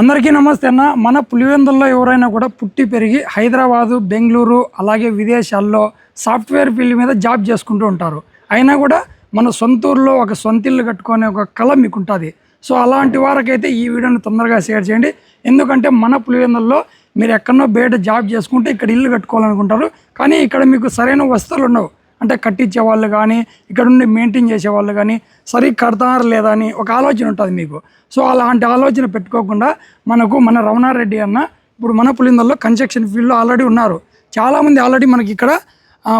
అందరికీ నమస్తే అన్న. మన పులివెందుల్లో ఎవరైనా కూడా పుట్టి పెరిగి హైదరాబాదు, బెంగళూరు అలాగే విదేశాల్లో సాఫ్ట్వేర్ ఫీల్డ్ మీద జాబ్ చేసుకుంటూ ఉంటారు. అయినా కూడా మన సొంతూరులో ఒక సొంత ఇల్లు కట్టుకునే ఒక కళ మీకు ఉంటుంది. సో అలాంటి వారికైతే ఈ వీడియోని తొందరగా షేర్ చేయండి. ఎందుకంటే మన పులివెందుల్లో మీరు ఎక్కడో బయట జాబ్ చేసుకుంటే ఇక్కడ ఇల్లు కట్టుకోవాలనుకుంటారు, కానీ ఇక్కడ మీకు సరైన వసతులు ఉండవు. అంటే కట్టించే వాళ్ళు కానీ ఇక్కడ ఉండి మెయింటైన్ చేసేవాళ్ళు కానీ సరిగ్గా కడతారు లేదా అని ఒక ఆలోచన ఉంటుంది మీకు. సో అలాంటి ఆలోచన పెట్టుకోకుండా మన రమణారెడ్డి అన్న ఇప్పుడు మన పులివెందుల్లో కన్స్ట్రక్షన్ ఫీల్డ్లో ఆల్రెడీ ఉన్నారు. చాలామంది ఆల్రెడీ మనకి ఇక్కడ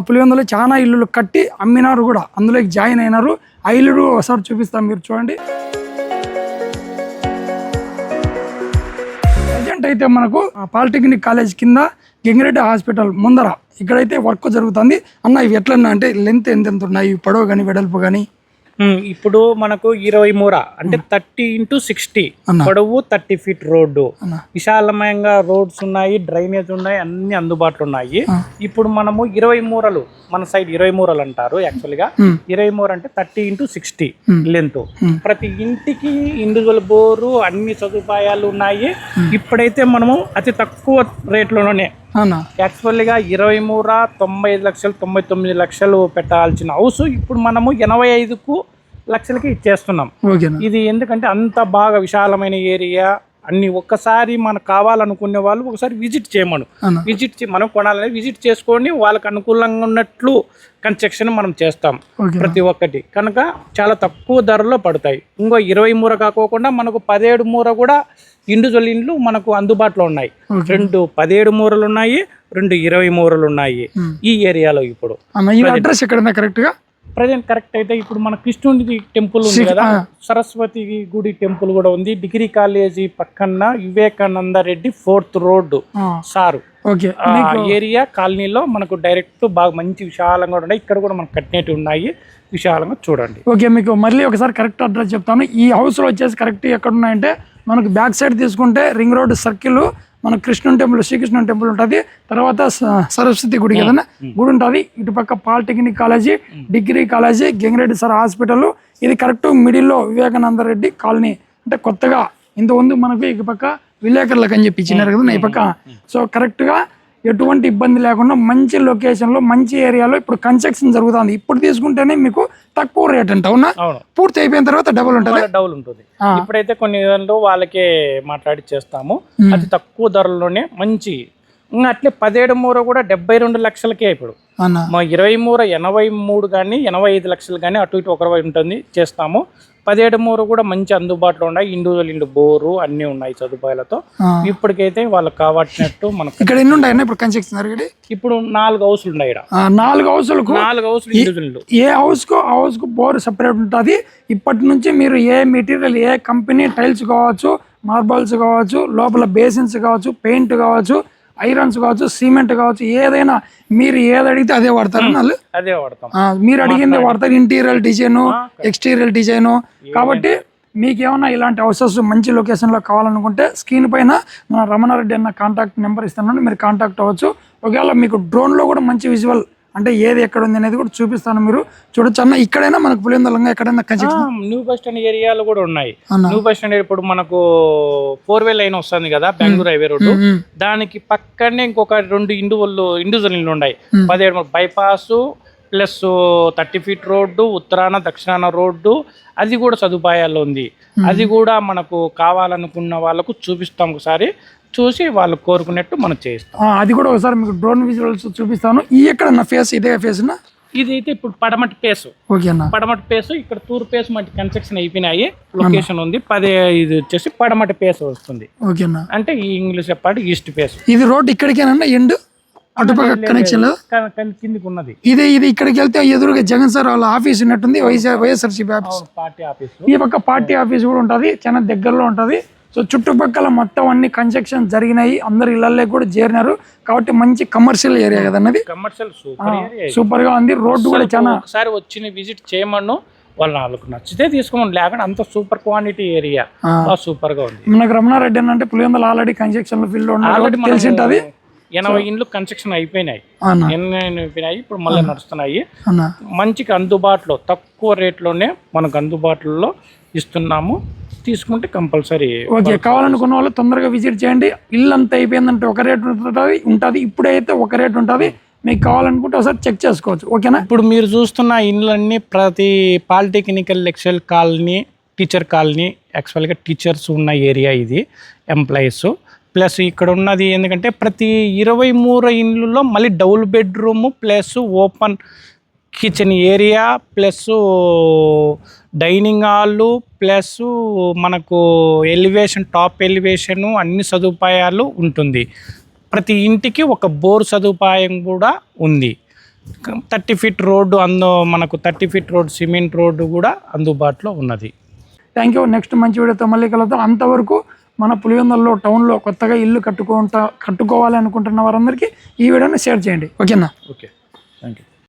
పులివెందుల్లో చాలా ఇల్లులు కట్టి అమ్మినారు కూడా, అందులోకి జాయిన్ అయినారు. ఆ ఇల్లు ఒకసారి చూపిస్తాం, మీరు చూడండి. ప్రజెంట్ అయితే మనకు పాలిటెక్నిక్ కాలేజ్ కింద గంగిరెడ్డి హాస్పిటల్ ముందర ఇక్కడైతే వర్క్ జరుగుతుంది. అన్న ఇవి ఎట్లన్నా అంటే లెంత్ ఎంత ఉన్నాయి, పొడవు కానీ వెడల్పు కానీ? ఇప్పుడు మనకు 20 మూర అంటే 30x60 పొడవు 30 ఫీట్ రోడ్డు, విశాలమయంగా రోడ్స్ ఉన్నాయి, డ్రైనేజ్ ఉన్నాయి, అన్ని అందుబాటులో ఉన్నాయి. ఇప్పుడు మనము 20 మూరలు, మన సైడ్ 20 మూరలు అంటారు. యాక్చువల్ గా 20 మూర అంటే 30x60 లెంత్. ప్రతి ఇంటికి ఇండివిజువల్ బోరు, అన్ని సదుపాయాలు ఉన్నాయి. ఇప్పుడైతే మనము అతి తక్కువ రేట్లోనే యాక్చువల్గా 20 మూర 95 లక్షలు 99 లక్షలు పెట్టాల్సిన హౌస్ ఇప్పుడు మనము 85 లక్షలకి ఇచ్చేస్తున్నాం. ఇది ఎందుకంటే అంత బాగా విశాలమైన ఏరియా. అన్ని ఒక్కసారి మనకు కావాలనుకునే వాళ్ళు ఒకసారి విజిట్ చేయమను, మనం కొనాలని విజిట్ చేసుకొని వాళ్ళకి అనుకూలంగా ఉన్నట్లు కన్స్ట్రక్షన్ మనం చేస్తాం. ప్రతి ఒక్కటి కనుక చాలా తక్కువ ధరలో పడతాయి. ఇంకో 20 మూర కాకోకుండా మనకు 17 మూర కూడా ఇండివిజువల్ ఇండ్లు మనకు అందుబాటులో ఉన్నాయి. 2 17 మూరలు ఉన్నాయి, 2 20 మూరలు ఉన్నాయి ఈ ఏరియాలో. ఇప్పుడు అడ్రస్ ఎక్కడ కరెక్ట్ గా ప్రజెంట్ కరెక్ట్ అయితే ఇప్పుడు మన కృష్ణుడి టెంపుల్ ఉంది కదా, సరస్వతి గుడి టెంపుల్ కూడా ఉంది. డిగ్రీ కాలేజీ పక్కన Vivekananda Reddy 4th road sir area కాలనీలో మనకు డైరెక్ట్ బాగా మంచి విశాలంగా ఉన్నాయి. ఇక్కడ కూడా మనకు కట్టినట్టు ఉన్నాయి, విశాలంగా చూడండి. ఓకే, మీకు మళ్ళీ ఒకసారి కరెక్ట్ అడ్రస్ చెప్తాను. ఈ హౌస్ లో వచ్చేసి కరెక్ట్ ఎక్కడ ఉన్నాయంటే మనకు బ్యాక్ సైడ్ తీసుకుంటే రింగ్ రోడ్ సర్కిల్ మన కృష్ణుని టెంపుల్, శ్రీకృష్ణుని టెంపుల్ ఉంటుంది. తర్వాత సరస్వతి గుడి ఏదైనా గుడి ఉంటుంది. ఇటుపక్క polytechnic college, degree college, Gangireddy sir hospital. ఇది కరెక్ట్ మిడిల్లో వివేకానంద రెడ్డి కాలనీ. అంటే కొత్తగా ఇంతకుముందు మనకు ఈ పక్క విలేకరులకు అని చెప్పి ఇచ్చినారు కదా ఈ పక్క. సో కరెక్ట్గా ఎటువంటి ఇబ్బంది లేకుండా మంచి లొకేషన్లో మంచి ఏరియాలో ఇప్పుడు కన్స్ట్రక్షన్ జరుగుతుంది. ఇప్పుడు తీసుకుంటేనే మీకు తక్కువ రేట్ అంట. అవునా? పూర్తి అయిపోయిన తర్వాత డబుల్ ఉంటుంది. ఇప్పుడైతే కొన్ని వాళ్ళకే మాట్లాడి చేస్తాము. అతి తక్కువ ధరలోనే మంచి. ఇంకా అట్లే 17 మూర కూడా 72 లక్షలకే. ఇప్పుడు మా 20 మూర 83 కానీ 85 లక్షలు కానీ అటు ఇటు ఒక ఉంటుంది చేస్తాము. 17 మూర కూడా మంచి అందుబాటులో ఉన్నాయి. ఇండివిజువల్ ఇండ్లు, బోరు అన్ని ఉన్నాయి సదుపాయాలతో. ఇప్పటికైతే వాళ్ళకి కావాల్సినట్టు మనకు ఇక్కడ ఎన్ని ఉన్నాయి ఇప్పుడు కన్స్ట్రక్షన్? ఇప్పుడు 4 హౌస్లు ఉన్నాయి. 4 హౌస్లకు 4 హౌస్లు ఇండివిజువల్. ఏ హౌస్ కు బోర్ సెపరేట్ ఉంటుంది. ఇప్పటి నుంచి మీరు ఏ మెటీరియల్, ఏ కంపెనీ టైల్స్ కావచ్చు, మార్బల్స్ కావచ్చు, లోపల బేసిన్స్ కావచ్చు, పెయింట్ కావచ్చు, ఐరన్స్ కావచ్చు, సిమెంట్ కావచ్చు, ఏదైనా మీరు ఏది అడిగితే అదే వాడతారు. అదే వాడతాం. మీరు అడిగిందే వాడతారు. Interior design, exterior design. కాబట్టి మీకు ఏమన్నా ఇలాంటి హౌసెస్ మంచి లొకేషన్లో కావాలనుకుంటే స్క్రీన్ పైన మన రమణారెడ్డి అన్న కాంటాక్ట్ నెంబర్ ఇస్తాను, మీరు కాంటాక్ట్ అవ్వచ్చు. ఒకవేళ మీకు డ్రోన్లో కూడా మంచి విజువల్ అంటే ఏది ఎక్కడ ఉంది అనేది కూడా చూపిస్తాను, మీరు చూడొచ్చు. అన్న ఇక్కడైనా మనకు పులివెందులంగా ఎక్కడైనా న్యూ బస్ స్టాండ్ ఏరియాలో కూడా ఉన్నాయి. న్యూ బస్ స్టాండ్ ఇప్పుడు మనకు 4-వే లైన్ వస్తుంది కదా, బెంగళూరు హైవే రోడ్డు. దానికి పక్కనే ఇంకొక 2 ఇండివిజువల్ ఇల్లు ఉన్నాయి. 17 బైపాస్ ప్లస్ 30 ఫీట్ రోడ్డు, ఉత్తరాన దక్షిణాన రోడ్డు. అది కూడా సదుపాయాల్లో ఉంది. అది కూడా మనకు కావాలనుకున్న వాళ్ళకు చూపిస్తాం. ఒకసారి చూసి వాళ్ళు కోరుకున్నట్టు మనం చేస్తాం. అది కూడా ఒకసారి మీకు డ్రోన్ విజువల్స్ చూపిస్తాను. ఈ ఎక్కడ నా ఫేస్ ఇదే ఫేస్ ఇది అయితే ఇప్పుడు పడమటి పేసు. పడమటి పేసు ఇక్కడ తూర్పు పేసు మనకి కన్స్ట్రక్షన్ అయిపోయినాయి. లొకేషన్ ఉంది. ఇది వచ్చేసి పడమటి పేసు వస్తుంది. అంటే ఈ ఇంగ్లీష్ చెప్పాలి ఈస్ట్ పేసు. ఇది రోడ్ ఇక్కడికేనా ఎండ్ అటుపక్క కనెక్షన్ కిందికి ఉన్నది. ఇది ఇక్కడికి వెళ్తే ఎదురుగా జగన్ సార్ వాళ్ళ ఆఫీస్ ఉన్నట్టుంది, వైఎస్ఆర్సీపీ ఆఫీస్. Party office. ఈ పక్క పార్టీ ఆఫీస్ కూడా ఉంటుంది, చాలా దగ్గరలో ఉంటుంది. సో చుట్టుపక్కల మొత్తం అన్ని కన్స్ట్రక్షన్ జరిగినాయి, అందరు ఇళ్లలో కూడా చేరినారు. కాబట్టి మంచి కమర్షియల్ ఏరియా కదా అన్నది. కమర్షియల్ సూపర్ గా ఉంది. రోడ్డు కూడా చాలా ఒకసారి వచ్చి విజిట్ చేయమను. వాళ్ళకు నచ్చితే తీసుకోమని, లేకుండా అంత సూపర్ క్వాంటిటీ ఏరియా సూపర్ గా ఉంది. మనకు రమణారెడ్డి అంటే పులివెందులు ఆల్రెడీ కన్స్ట్రక్షన్ ఫీల్డ్ లో తెలిసి ఉంటుంది. 80 ఇండ్లు కన్స్ట్రక్షన్ అయిపోయినాయి. ఇప్పుడు మళ్ళీ నడుస్తున్నాయి. మంచిగా అందుబాటులో తక్కువ రేట్లోనే మనకు అందుబాటులో ఇస్తున్నాము. తీసుకుంటే కంపల్సరీ. ఓకే, కావాలనుకున్న వాళ్ళు తొందరగా విజిట్ చేయండి. ఇల్లు అంతా అయిపోయిందంటే ఒక రేట్ ఉంటుంది, ఇప్పుడైతే ఒక రేట్ ఉంటుంది. మీకు కావాలనుకుంటే ఒకసారి చెక్ చేసుకోవచ్చు. ఓకేనా? ఇప్పుడు మీరు చూస్తున్న ఇండ్లన్నీ ప్రతి పాలిటెక్నికల్ లెక్చరల్ కాలనీ, టీచర్ కాలనీ, యాక్చువల్గా టీచర్స్ ఉన్న ఏరియా ఇది, ఎంప్లాయీస్. ప్లస్ ఇక్కడ ఉన్నది ఎందుకంటే ప్రతి 23 ఇండ్లలో మళ్ళీ double bedroom plus open kitchen area plus dining hall plus మనకు ఎలివేషన్, టాప్ ఎలివేషను, అన్ని సదుపాయాలు ఉంటుంది. ప్రతి ఇంటికి ఒక బోర్ సదుపాయం కూడా ఉంది. 30 ఫీట్ రోడ్డు మనకు 30 ఫీట్ రోడ్, సిమెంట్ రోడ్డు కూడా అందుబాటులో ఉన్నది. Thank you. నెక్స్ట్ మంచి వీడియోతో మళ్ళీ కలుద్దాం. అంతవరకు మన పులివెందులలో టౌన్లో కొత్తగా ఇల్లు కట్టుకోవాలి అనుకుంటున్న వారందరికీ ఈ వీడియోని షేర్ చేయండి. ఓకేనా? Okay, thank you.